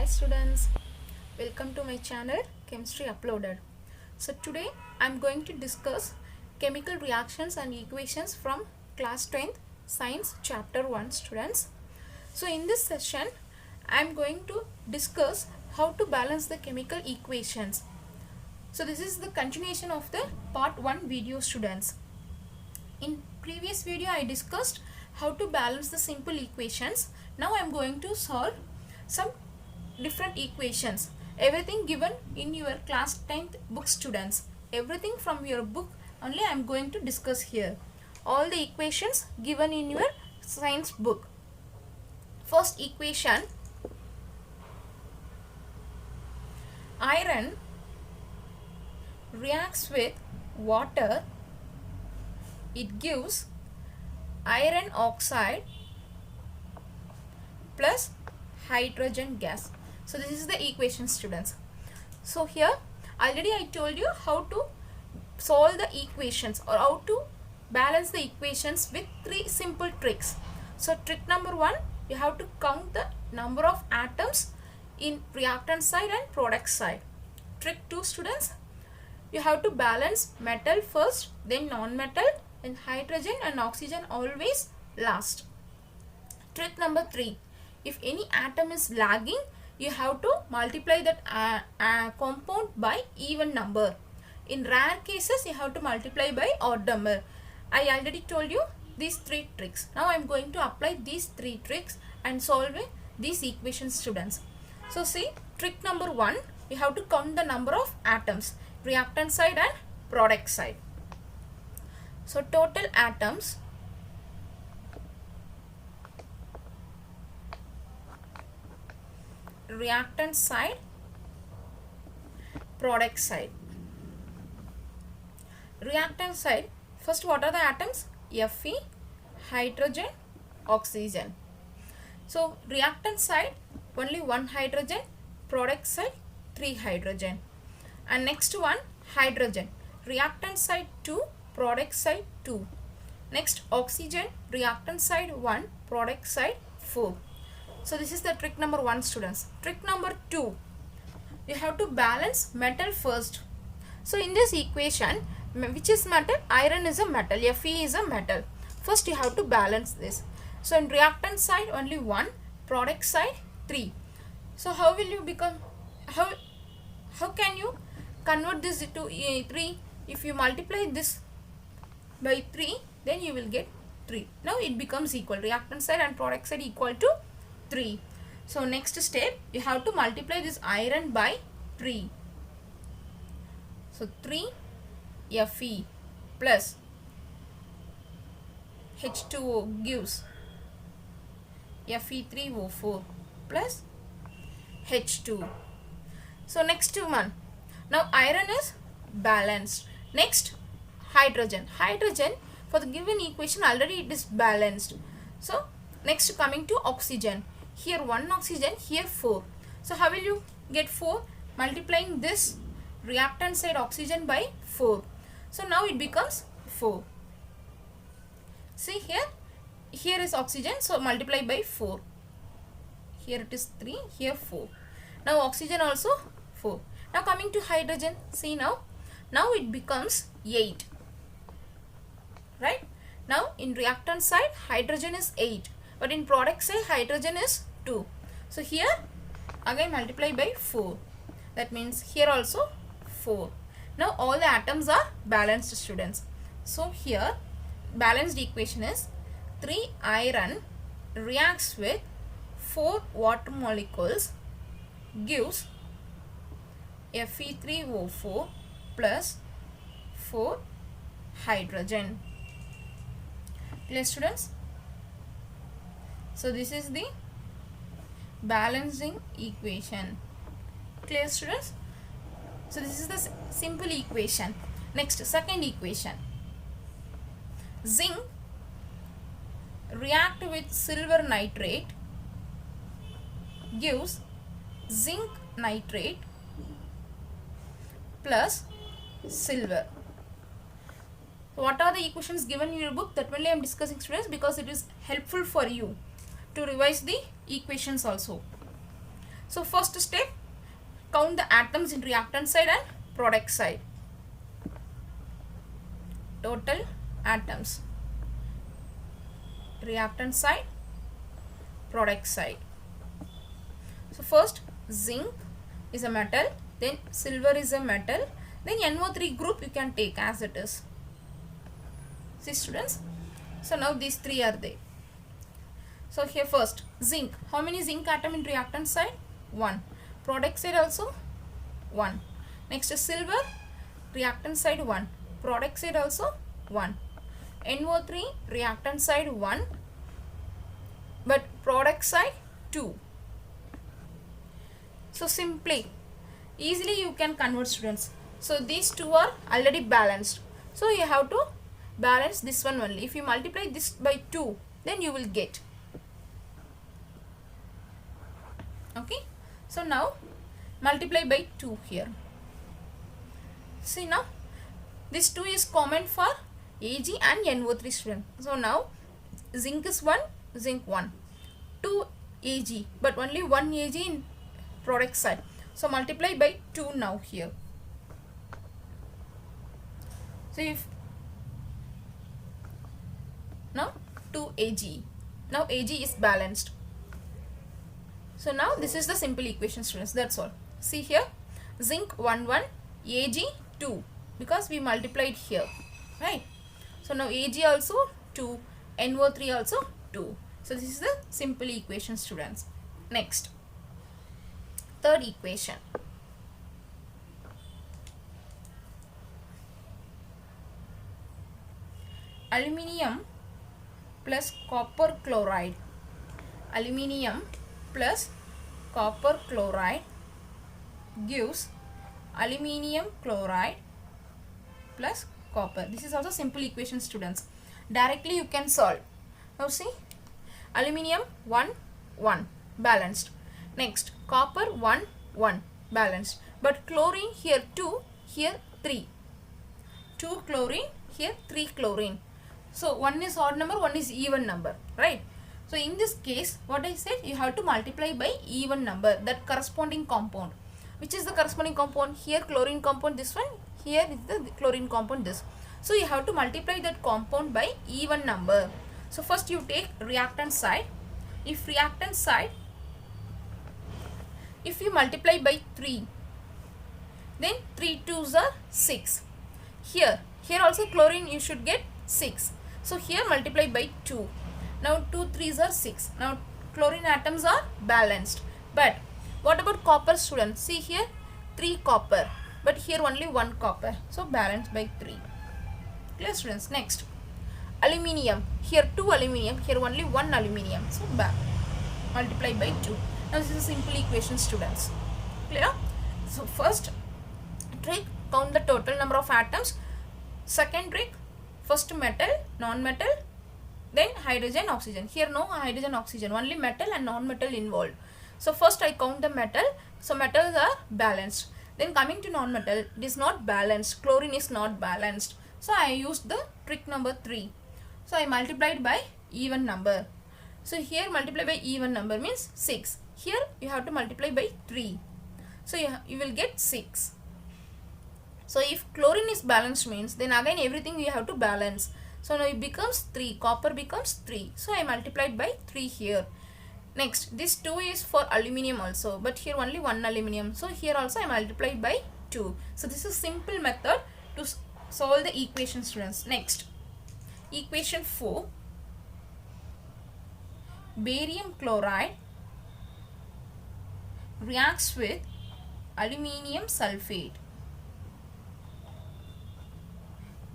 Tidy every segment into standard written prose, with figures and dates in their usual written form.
Hi students, welcome to my channel Chemistry Uploaded. So today I am going to discuss chemical reactions and equations from class 10th science chapter 1 students. So in this session I am going to discuss how to balance the chemical equations. So this is the continuation of the part 1 video students. In previous video I discussed how to balance the simple equations. Now I am going to solve some different equations, everything given in your class 10th book students, everything from your book only I am going to discuss here, all the equations given in your science book. First equation, iron reacts with water, it gives iron oxide plus hydrogen gas. So this is the equation students. So here already I told you how to solve the equations or how to balance the equations with 3 simple tricks. So trick number 1, you have to count the number of atoms in reactant side and product side. Trick 2 students, you have to balance metal first, then non-metal, then hydrogen and oxygen always last. Trick number 3, if any atom is lagging, you have to multiply that compound by even number. In rare cases, you have to multiply by odd number. I already told you these 3 tricks. Now I am going to apply these 3 tricks and solve these equations students. So see, trick number 1, you have to count the number of atoms, reactant side and product side. So total atoms, reactant side, product side. Reactant side, first what are the atoms? Fe, hydrogen, oxygen. So reactant side only 1 hydrogen, product side 3 hydrogen. And next one, hydrogen, reactant side 2, product side 2. Next oxygen, reactant side 1, product side 4. So this is the trick number 1 students. Trick number 2, you have to balance metal first. So in this equation, which is metal? Iron is a metal, Fe is a metal. First you have to balance this. So in reactant side only 1, product side 3. So how will you become, how can you convert this to 3? If you multiply this by 3, then you will get 3. Now it becomes equal, reactant side and product side equal to 3. So next step, you have to multiply this iron by 3. So 3 Fe plus H2O gives Fe3O4 plus H2. So next one, now iron is balanced. Next hydrogen, for the given equation already it is balanced. So next coming to oxygen, here 1 oxygen, here 4. So how will you get 4? Multiplying this reactant side oxygen by 4. So now it becomes 4. See here is oxygen, so multiply by 4. Here it is 3, here 4. Now oxygen also 4. Now coming to hydrogen, see now it becomes 8. Right? Now in reactant side hydrogen is 8. But in product side hydrogen is 2. So here again multiply by 4. That means here also 4. Now all the atoms are balanced students. So here balanced equation is 3 iron reacts with 4 water molecules gives Fe3O4 plus 4 hydrogen. Clear students? So this is the balancing equation. Clear students? So this is the simple equation. Next, second equation. Zinc react with silver nitrate gives zinc nitrate plus silver. What are the equations given in your book? That only I am discussing students because it is helpful for you to revise the equations also. So first step, count the atoms in reactant side and product side. Total atoms, reactant side, product side. So first, zinc is a metal, then silver is a metal, then NO3 group you can take as it is. See students, so now these three are there. So here first, zinc. How many zinc atom in reactant side? 1. Product side also 1. Next is silver, reactant side 1. Product side also 1. NO3, reactant side 1, but product side 2. So simply, easily you can convert students. So these two are already balanced. So you have to balance this one only. If you multiply this by 2, then you will get. Okay. So now multiply by 2 here. See now, this 2 is common for Ag and NO3 student. So now zinc is 1, zinc 1. 2 Ag, but only 1 Ag in product side. So multiply by 2 now here. So if now 2 Ag. Now Ag is balanced. So now this is the simple equation students. That's all. See here, zinc 1 1, Ag 2, because we multiplied here, right? So now Ag also 2, NO3 also 2. So this is the simple equation students. Next, third equation. Aluminium plus copper chloride. Aluminium plus copper chloride gives aluminium chloride plus copper. This is also simple equation students. Directly you can solve. Now see, aluminium 1 1 balanced. Next, copper 1 1 balanced. But chlorine here 2, here 3. 2 chlorine, here 3 chlorine. So one is odd number, one is even number, right? So in this case, what I said, you have to multiply by even number, that corresponding compound. Which is the corresponding compound? Here chlorine compound this one, here is the chlorine compound this. So you have to multiply that compound by even number. So first you take reactant side. If reactant side, if you multiply by 3, then 3 2s are 6. Here also chlorine you should get 6. So here multiply by 2. Now 2 3s are 6. Now chlorine atoms are balanced. But what about copper students? See here 3 copper, but here only 1 copper. So balanced by 3. Clear students? Next, aluminium. Here 2 aluminium, here only 1 aluminium. So multiply by 2. Now this is a simple equation students. Clear? So first trick, count the total number of atoms. Second trick, first metal, non-metal, then hydrogen, oxygen. Here no hydrogen, oxygen, only metal and non-metal involved. So first I count the metal. So metals are balanced. Then coming to non-metal, it is not balanced. Chlorine is not balanced. So I used the trick number 3. So I multiplied by even number. So here multiply by even number means 6. Here you have to multiply by 3. So you will get 6. So if chlorine is balanced means, then again everything you have to balance. So now it becomes 3. Copper becomes 3. So I multiplied by 3 here. Next, this 2 is for aluminium also, but here only 1 aluminium. So here also I multiplied by 2. So this is simple method to solve the equation students. Next, equation 4. Barium chloride reacts with aluminium sulfate,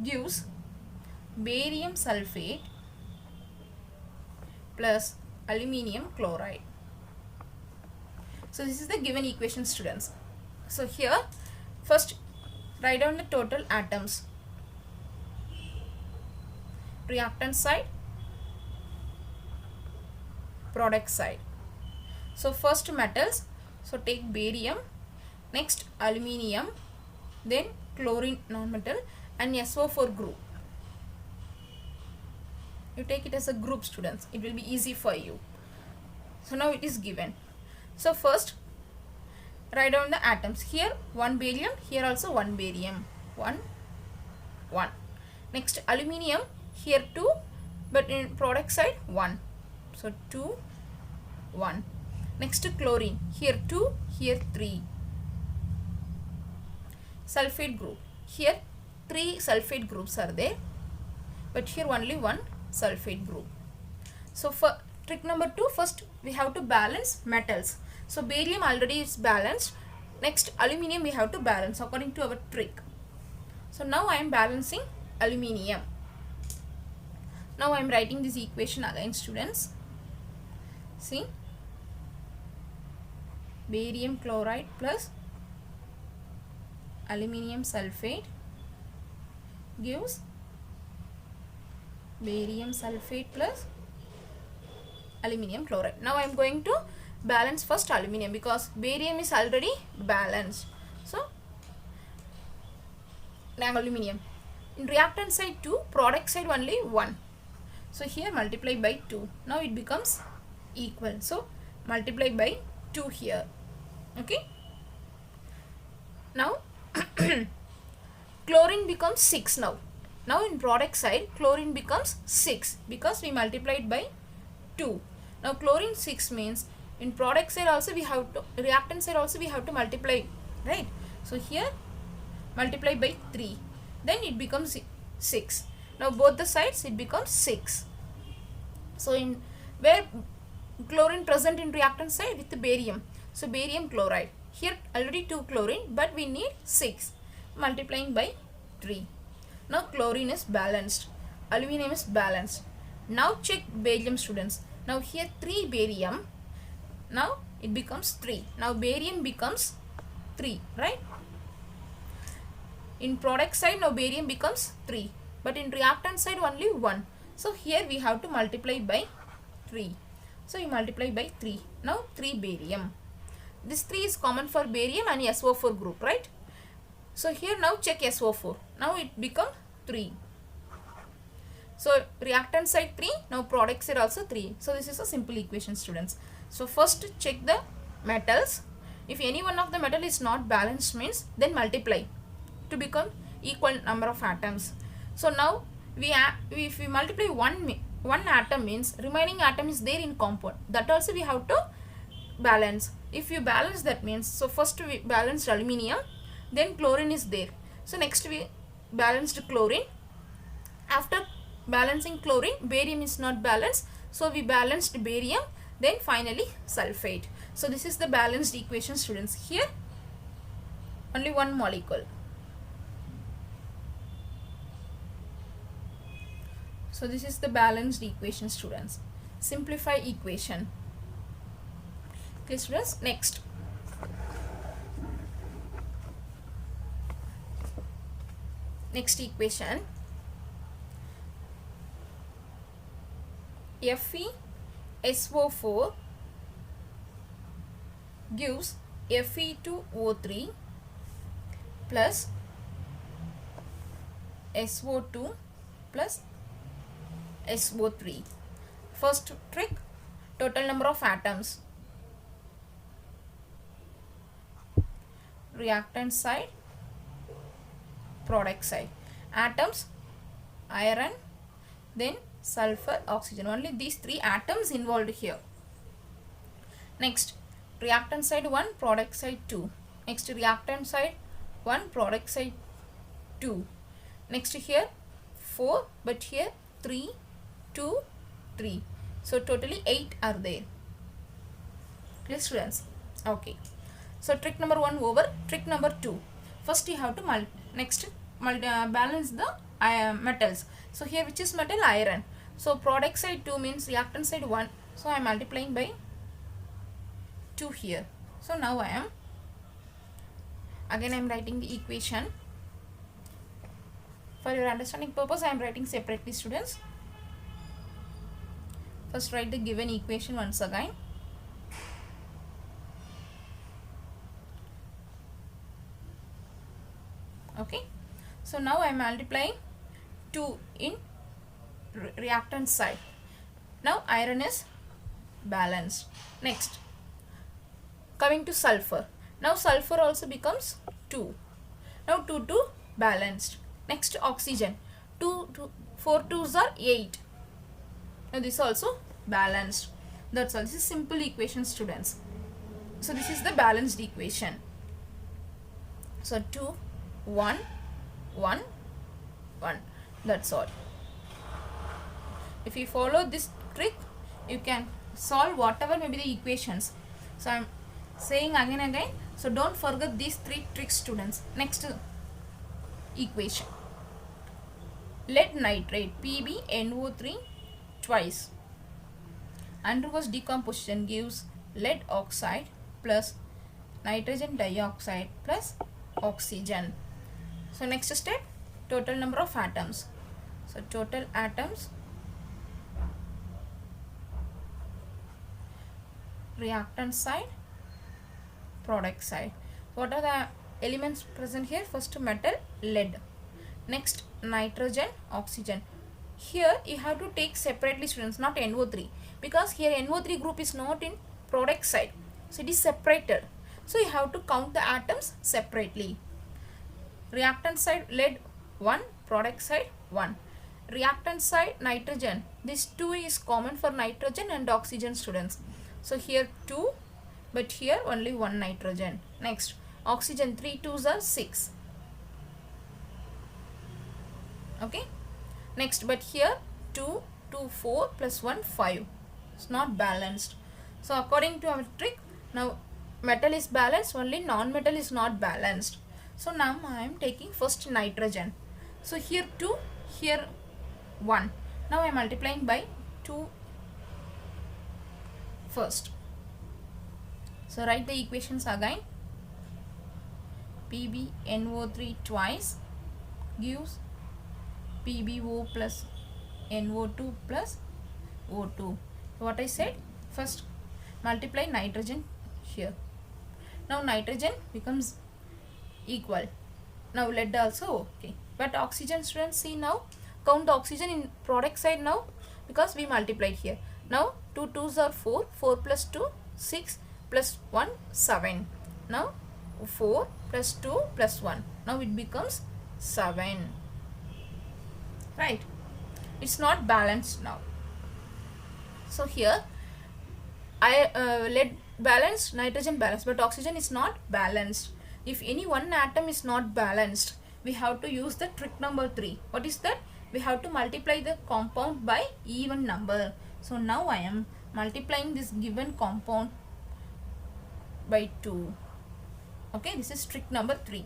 gives barium sulfate plus aluminium chloride. So this is the given equation students. So here first write down the total atoms. Reactant side, product side. So first metals, so take barium, next aluminium, then chlorine non-metal and SO4 group. You take it as a group students, it will be easy for you. So now it is given. So first write down the atoms. Here 1 barium, here also 1 barium, 1 1. Next aluminium, here 2, but in product side 1, so 2 1. Next chlorine, here 2, here 3. Sulfate group, here 3 sulfate groups are there, but here only 1 sulfate group. So for trick number 2, first we have to balance metals. So barium already is balanced. Next aluminium we have to balance according to our trick. So now I am balancing aluminium. Now I am writing this equation again, students. See, barium chloride plus aluminium sulfate gives barium sulfate plus aluminium chloride. Now I am going to balance first aluminium because barium is already balanced. So now aluminium. In reactant side 2, product side only 1. So here multiply by 2. Now it becomes equal. So multiply by 2 here. Okay. Now chlorine becomes 6 now. Now in product side chlorine becomes 6 because we multiplied by 2. Now chlorine 6 means in product side also we have to, reactant side also we have to multiply, right? So here multiply by 3, then it becomes 6. Now both the sides it becomes 6. So in where chlorine present in reactant side with the barium, so barium chloride, here already 2 chlorine but we need 6, multiplying by 3. Now chlorine is balanced, aluminum is balanced. Now check barium, students. Now here 3 barium, now it becomes 3. Now barium becomes 3, right? In product side now barium becomes 3, but in reactant side only 1. So here we have to multiply by 3. So you multiply by 3. Now 3 barium. This 3 is common for barium and SO4 group, right? So here now check SO4. Now it become 3. So reactant side 3, now product side also 3. So this is a simple equation, students. So first check the metals. If any one of the metal is not balanced means then multiply to become equal number of atoms. So now if we multiply one atom means remaining atom is there in compound, that also we have to balance. If you balance, that means, so first we balanced aluminium, then chlorine is there. So next we balanced chlorine. After balancing chlorine, barium is not balanced, so we balanced barium, then finally sulfate. So this is the balanced equation, students. Here only one molecule. So this is the balanced equation, students. Simplify equation. Okay, students. Next, equation. FeSO4 gives Fe2O3 plus SO2 plus SO3. First trick, total number of atoms. Reactant side, product side. Atoms, iron, then sulfur, oxygen. Only these 3 atoms involved here. Next, reactant side 1, product side 2. Next, reactant side 1, product side 2. Next here 4, but here 3, 2, 3. So totally 8 are there. Clear, students? Okay. So trick number 1 over. Trick number 2. First you have to balance the metals. So here which is metal? Iron. So product side 2 means reactant side 1. So I am multiplying by 2 here. So now I am writing the equation. For your understanding purpose, I am writing separately, students. First write the given equation once again. Okay. So now I am multiplying 2 in reactant side. Now iron is balanced. Next, coming to sulfur. Now sulfur also becomes 2. Now 2 2 balanced. Next oxygen. 4 2s are 8. Now this also balanced. That's all. This is simple equation, students. So this is the balanced equation. So 2 1 1 1. That's all. If you follow this trick, you can solve whatever may be the equations. So I am saying again. So don't forget these 3 tricks, students. Next equation. Lead nitrate PbNO3 twice undergoes decomposition, gives lead oxide plus nitrogen dioxide plus oxygen. So next step, total number of atoms. So total atoms, reactant side, product side. What are the elements present here? First metal, lead. Next nitrogen, oxygen. Here you have to take separately, students, not NO3, because here NO3 group is not in product side, so it is separated. So you have to count the atoms separately. Reactant side lead 1, product side 1. Reactant side nitrogen, this 2 is common for nitrogen and oxygen, students. So here 2, but here only 1 nitrogen. Next oxygen, 3 2s are 6. Okay. Next, but here 2 2 4 plus 1 5. It's not balanced. So according to our trick, now metal is balanced, only non-metal is not balanced. So now I am taking first nitrogen. So here 2, here 1. Now I am multiplying by 2 first. So write the equations again. PbNO3 twice gives PbO plus NO2 plus O2. What I said, first multiply nitrogen here. Now nitrogen becomes equal. Now lead also okay. But oxygen, students, see now, count the oxygen in product side now, because we multiplied here. Now 2 2s are 4, 4 plus 2 6 plus 1 7. Now 4 plus 2 plus 1. Now it becomes 7. Right? It's not balanced now. So here lead balanced, nitrogen balanced, but oxygen is not balanced. If any one atom is not balanced, we have to use the trick number 3. What is that? We have to multiply the compound by even number. So now I am multiplying this given compound by 2. Okay, this is trick number 3.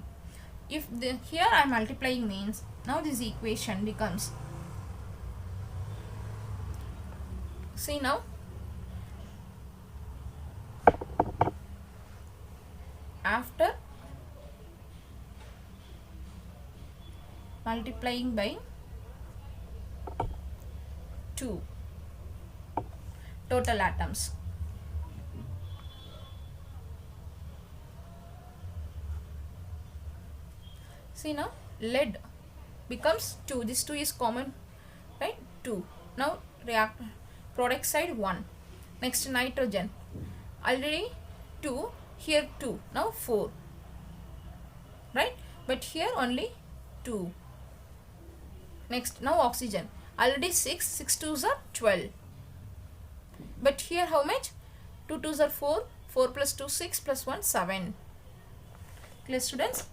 If here I am multiplying means, now this equation becomes, see now, after multiplying by 2 total atoms. See now, lead becomes 2. This 2 is common, right? 2. Now product side 1. Next nitrogen, already 2, here 2. Now 4, right? But here only 2. Next, now oxygen, already 6, 6 2s are 12. But here how much? 2 2s are 4, 4 plus 2 6 plus 1 7. Clear, students?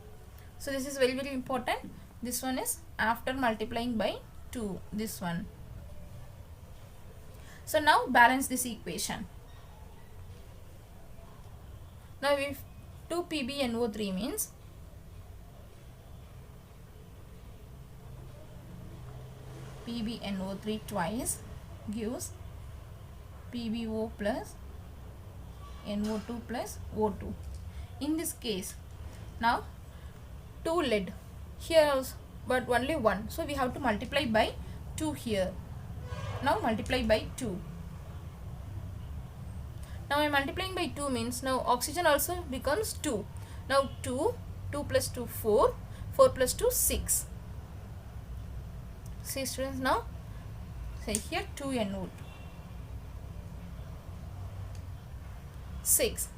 So this is very very important. This one is after multiplying by 2, this one. So now balance this equation. Now if 2 PbNO3 means PbNO3 twice gives PbO plus NO2 plus O2. In this case, now 2 lead here also, but only 1, so we have to multiply by 2 here. Now multiply by 2. Now I am multiplying by 2 means now oxygen also becomes 2. Now 2 plus 2 4, 4 plus 2 6. See, students, now say here 2 NO2 6.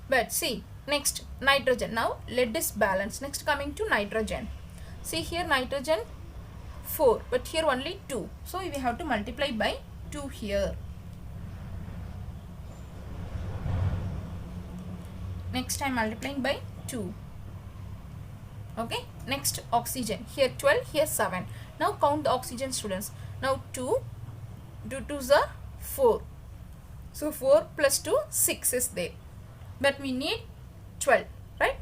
But see, Next nitrogen. Now lead is balanced. Next coming to nitrogen. See here nitrogen 4, but here only 2. So we have to multiply by 2 here. Next I am multiplying by 2. Okay. Next oxygen. Here 12, here 7. Now count the oxygen, students. Now 2 2s are 4. So 4 plus 2, 6 is there. But we need 12, right?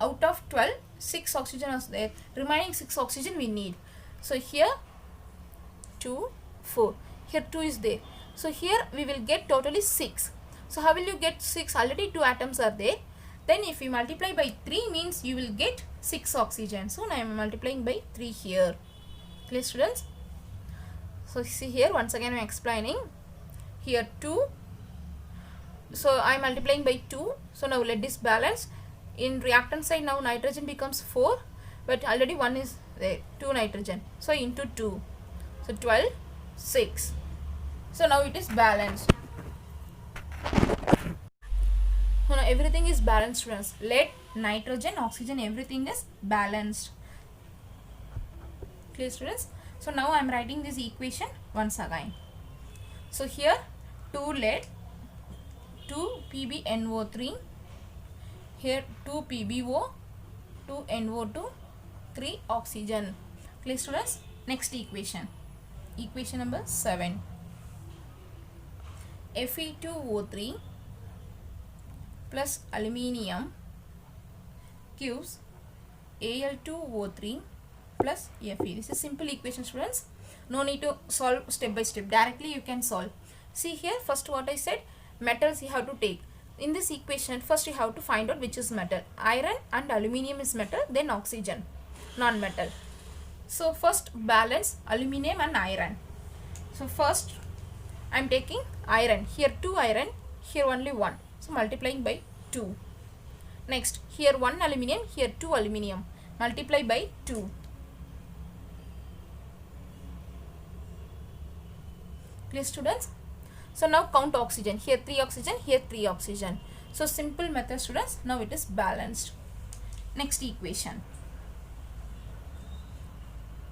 Out of 12, 6 oxygen is there. Remaining 6 oxygen we need. So here 2, 4. Here 2 is there. So here we will get totally 6. So how will you get 6? Already 2 atoms are there. Then if you multiply by 3 means you will get 6 oxygen. So now I am multiplying by 3 here. Clear, students? So see here, once again I am explaining. Here 2. So I am multiplying by 2. So now lead is balanced. In reactant side now nitrogen becomes 4. But already 1 is there. 2 nitrogen. So into 2. So 12, 6. So now it is balanced. So now everything is balanced, students. Lead, nitrogen, oxygen, everything is balanced. Clear, students? So now I am writing this equation once again. So here 2 lead, 2 PbNO3, here 2 PbO, 2 NO2, 3 oxygen. Clear, students? Next equation. Equation number 7. Fe2O3 plus aluminium gives Al2O3 plus Fe. This is simple equation, students. No need to solve step by step. Directly you can solve. See here, first what I said, metals you have to take. In this equation, first you have to find out which is metal. Iron and aluminium is metal, then oxygen, non-metal. So first balance aluminium and iron. So first I am taking iron. Here 2 iron, here only 1. So multiplying by 2. Next, here 1 aluminium, here 2 aluminium. Multiply by 2. Clear, students? So now count oxygen. Here 3 oxygen, here 3 oxygen. So simple method, students. Now it is balanced. Next equation.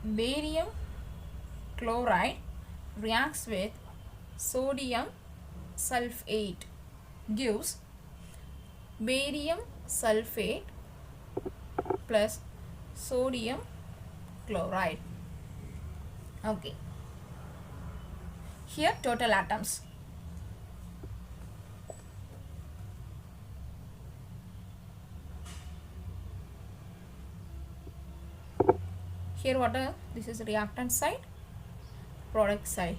Barium chloride reacts with sodium sulfate, gives barium sulfate plus sodium chloride. Okay. Here total atoms. Here what are, this is reactant side, product side.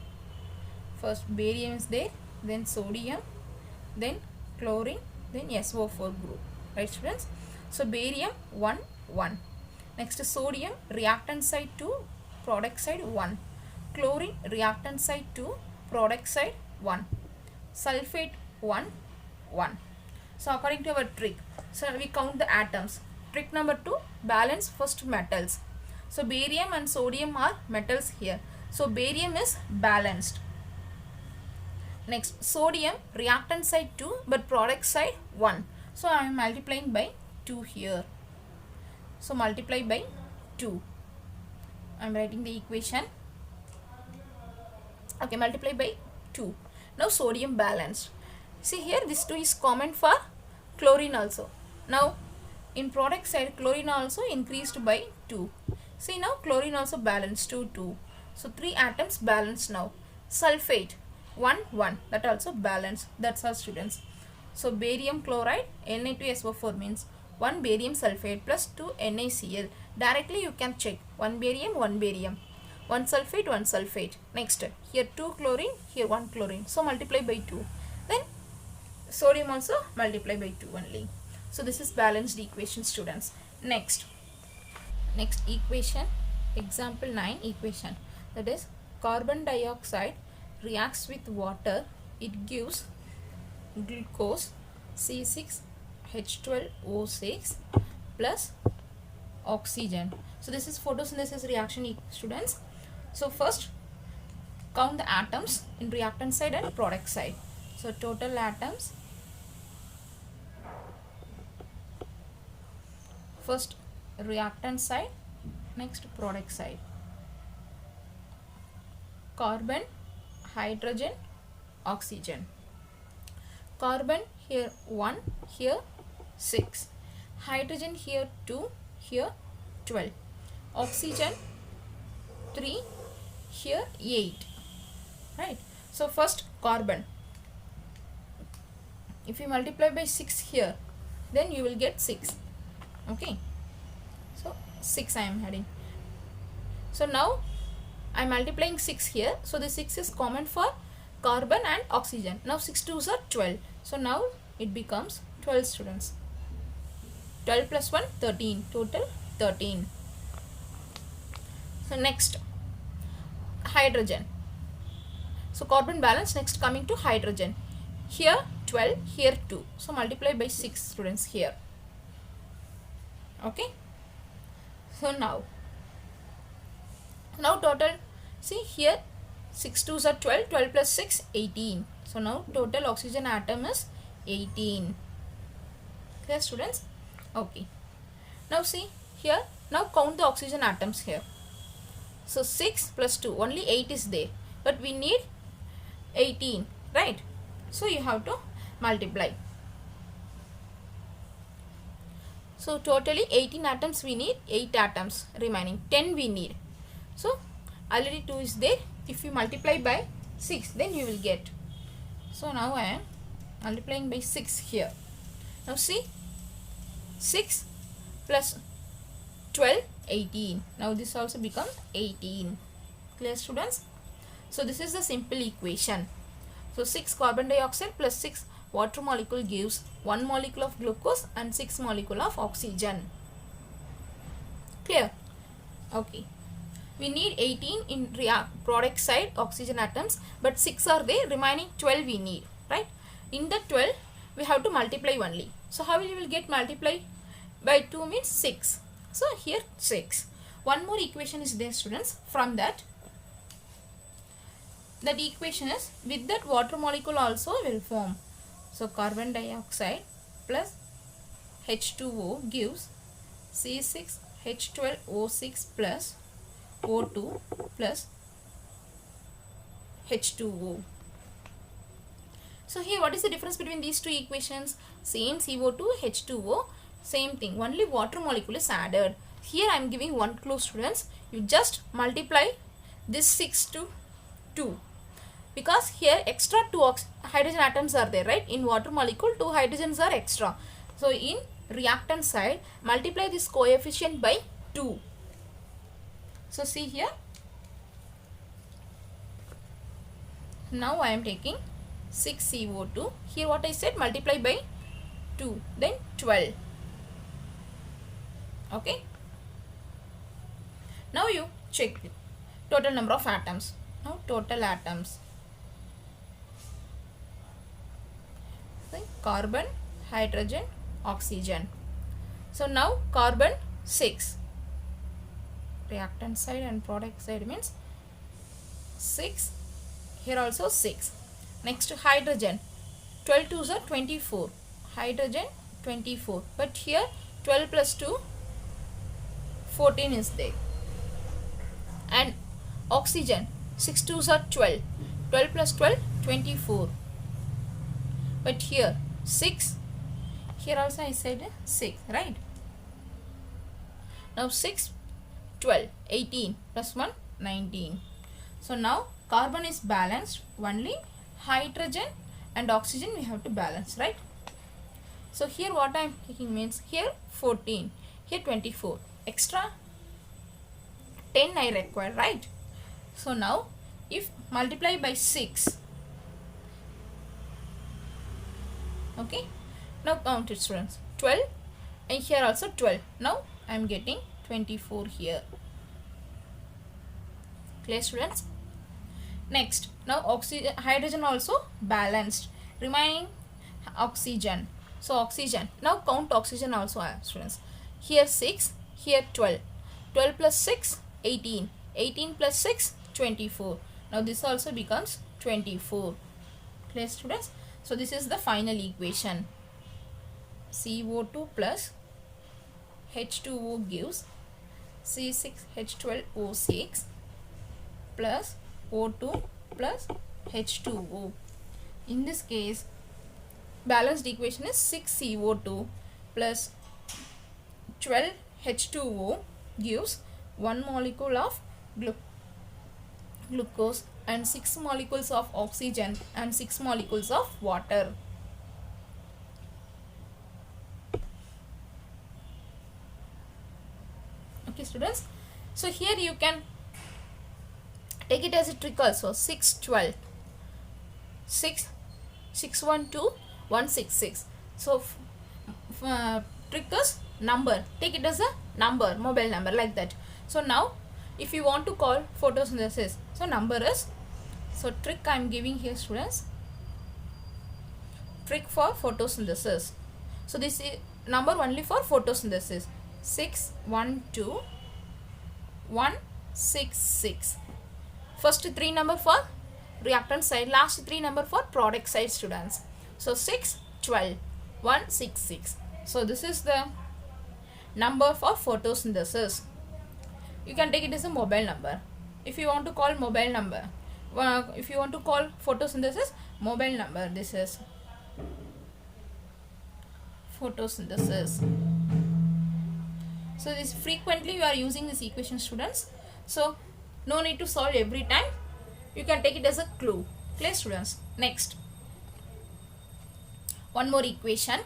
First barium is there, then sodium, then chlorine, then SO4 group. Right, students? So barium 1, 1. Next sodium, reactant side 2, product side 1. Chlorine, reactant side 2, product side 1. Sulfate 1, 1. So according to our trick, so we count the atoms. Trick number 2, balance first metals. So barium and sodium are metals here. So barium is balanced. Next sodium, reactant side 2 but product side 1. So I am multiplying by 2 here. So multiply by 2. I am writing the equation. Okay, multiply by 2. Now sodium balanced. See here, this 2 is common for chlorine also. Now in product side chlorine also increased by 2. See now chlorine also balanced 2, 2. So 3 atoms balanced now. Sulfate 1, 1. That also balanced. That's all, students. So barium chloride Na2SO4 means 1 barium sulfate plus 2 NaCl. Directly you can check 1 barium, 1 barium. 1 sulfate, 1 sulfate. Next, here 2 chlorine, here 1 chlorine. So multiply by 2. Then sodium also multiply by 2 only. So this is balanced equation, students. Next equation, example 9 equation. That is carbon dioxide reacts with water. It gives glucose C6H12O6 plus oxygen. So this is photosynthesis reaction, students. So first count the atoms in reactant side and product side. So total atoms first reactant side, next product side. Carbon, hydrogen, oxygen. Carbon here 1, here 6. Hydrogen here 2, here 12. Oxygen 3, here 8. Right. So first carbon. If you multiply by 6 here, then you will get 6. Okay. So 6 I am adding. So now I am multiplying 6 here. So the 6 is common for carbon and oxygen. Now 6 2s are 12. So now it becomes 12 students. 12 plus 1, 13. Total 13. So next, hydrogen. So carbon balance, next coming to hydrogen. Here 12, here 2. So multiply by 6 students here. Okay. So now total, see here 6 2s are 12, 12 plus 6, 18. So now total oxygen atom is 18. Clear students? Okay. Now see here, now count the oxygen atoms here. So 6 plus 2, only 8 is there, but we need 18, right? So you have to multiply. So totally 18 atoms we need, 8 atoms remaining, 10 we need. So already 2 is there. If you multiply by 6, then you will get. So now I am multiplying by 6 here. Now see, 6 plus 12, 18. Now this also becomes 18. Clear students? So this is the simple equation. So 6 carbon dioxide plus 6 water molecule gives 1 molecule of glucose and 6 molecule of oxygen. Clear? Okay. We need 18 in product side oxygen atoms, but 6 are there, remaining 12 we need, right? In the 12 we have to multiply only. So how will you will get multiply by 2 means 6. So here 6. One more equation is there students. From that equation is with that water molecule also will form. So carbon dioxide plus H2O gives C6H12O6 plus O2 plus H2O. So here what is the difference between these two equations? Same CO2, H2O, same thing. Only water molecule is added. Here I am giving one clue students. You just multiply this 6 to 2. Because here extra 2 hydrogen atoms are there, right? In water molecule 2 hydrogens are extra. So in reactant side multiply this coefficient by 2. So see here. Now I am taking 6 CO2. Here what I said, multiply by 2. Then 12. Okay. Now you check the total number of atoms. Now total atoms. See, carbon, hydrogen, oxygen. So now carbon 6. Reactant side and product side means 6. Here also 6. Next hydrogen. 12 2s are 24. Hydrogen 24. But here 12 plus 2, 14 is there. And oxygen 6 2s are 12. 12 plus 12, 24. But here 6. Here also I said 6, right? Now 6, 12, 18 plus 1, 19. So now carbon is balanced. Only hydrogen and oxygen we have to balance, right? So here what I am taking means here 14, here 24. Extra 10 I require, right? So now if multiply by 6. Okay. Now count it students. 12 and here also 12. Now I am getting 24 here. Clear students? Next, now oxygen, hydrogen also balanced. Remaining oxygen. So oxygen. Now count oxygen also students. Here 6, here 12. 12 plus 6, 18. 18 plus 6, 24. Now this also becomes 24. Clear students? So this is the final equation. CO2 plus H2O gives C6H12O6 plus O2 plus H2O. In this case, balanced equation is 6CO2 plus 12H2O gives 1 molecule of glucose and 6 molecules of oxygen and 6 molecules of water. Okay students, so here you can take it as a trick also. 612 612 166. So trick is number, take it as a number, mobile number, like that. So now if you want to call photosynthesis, so number is, so trick I am giving here students, trick for photosynthesis. So this is number only for photosynthesis, 612 166. First 3 number for reactant side, last 3 number for product side students. So 612 166. So this is the number for photosynthesis. You can take it as a mobile number. If you want to call mobile number, if you want to call photosynthesis, mobile number, this is photosynthesis. So this frequently you are using this equation students. So no need to solve every time. You can take it as a clue. Clear students? Next, one more equation.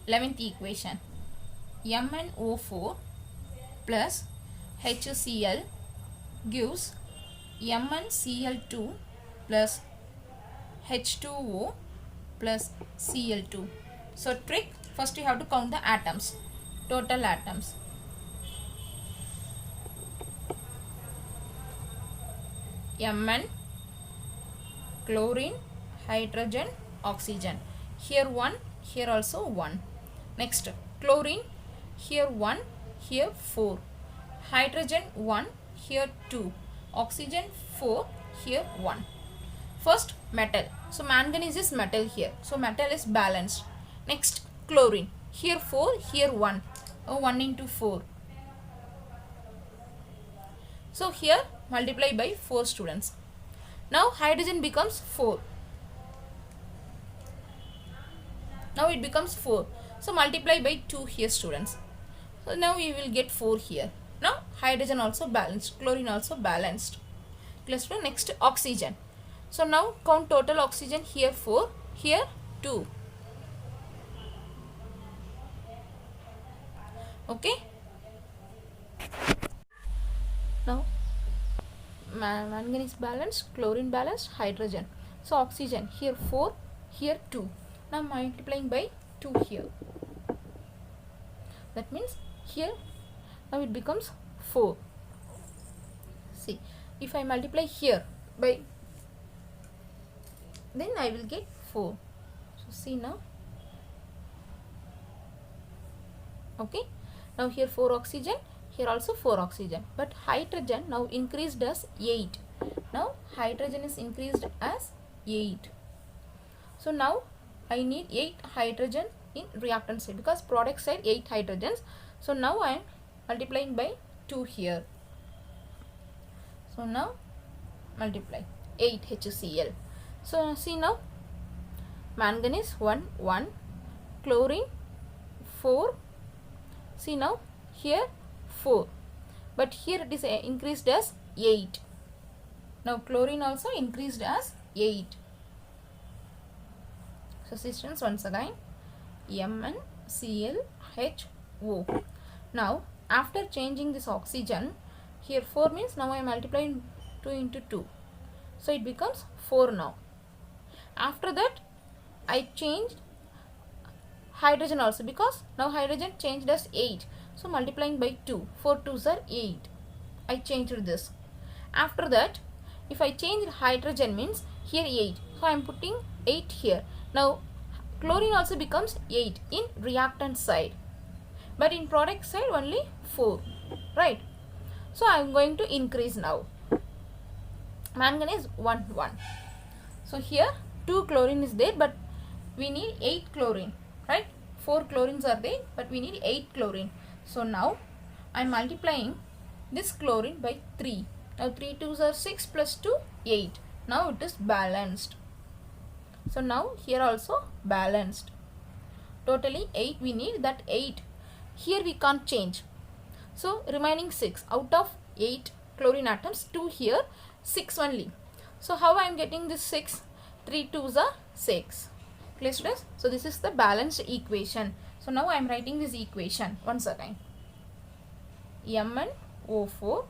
11th equation. MnO4 plus HCl gives MnCl2 plus H2O plus Cl2. So trick, first you have to count the atoms, total atoms. Mn, chlorine, hydrogen, oxygen. Here 1, here also 1. Next, chlorine, here 1, here 4. Hydrogen 1, here 2. Oxygen 4, here 1. First, metal. So manganese is metal here. So metal is balanced. Next, chlorine. Here 4, here 1. 1 into 4. So here multiply by 4 students. Now hydrogen becomes 4. Now it becomes 4. So multiply by 2 here students. So now you will get 4 here. Now hydrogen also balanced, chlorine also balanced. Next, oxygen. So now count total oxygen, here 4, here 2. Okay. Now manganese balanced, chlorine balanced, hydrogen. So oxygen, here 4, here 2. Now multiplying by 2 here. That means here now it becomes 4. See, if I multiply here by, then I will get 4. So see now. Okay. Now here 4 oxygen, here also 4 oxygen. But hydrogen now increased as 8. Now hydrogen is increased as 8. So now I need 8 hydrogen in reactant side, because product side 8 hydrogens. So now I am multiplying by 2 here. So now multiply 8 HCl. So see now, manganese 1, 1, chlorine 4. See now here 4, but here it is increased as 8. Now chlorine also increased as 8. So students, once again, MnClHO. Now after changing this oxygen, here 4 means now I am multiplying 2 into 2. So it becomes 4 now. After that I changed hydrogen also, because now hydrogen changed as 8. So multiplying by 2, 4 2s are 8. I changed this. After that, if I change hydrogen means here 8. So I am putting 8 here. Now chlorine also becomes 8 in reactant side, but in product side only 4, right? So I am going to increase now. Manganese 1, 1. So here 2 chlorine is there, but we need 8 chlorine, right? 4 chlorines are there, but we need 8 chlorine. So now I am multiplying this chlorine by 3. Now 3 2s are 6 plus 2 8. Now it is balanced. So now here also balanced. Totally 8 we need. That 8 here we can't change. So remaining 6. Out of 8 chlorine atoms, 2 here, 6 only. So how I am getting this 6? 3 2s are 6. Clear students? So this is the balanced equation. So now I am writing this equation once again. MnO4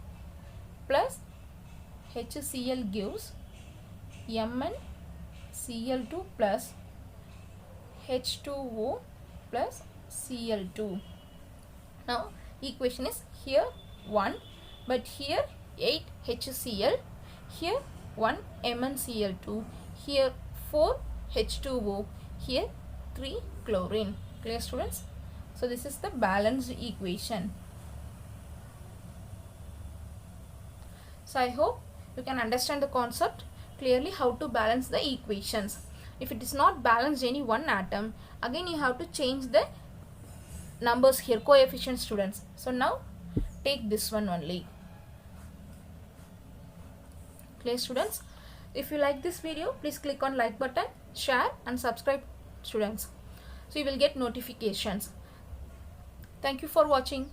plus HCl gives MnCl2 plus H2O plus Cl2. Now equation is here 1, but here 8 HCl, here 1 MnCl2, here 4 H2O, here 3 chlorine. Clear students? So this is the balanced equation. So I hope you can understand the concept clearly, how to balance the equations. If it is not balanced any one atom, again you have to change the numbers here, coefficient students. So now take this one only. Clear students? If you like this video, please click on like button, share and subscribe students. So you will get notifications. Thank you for watching.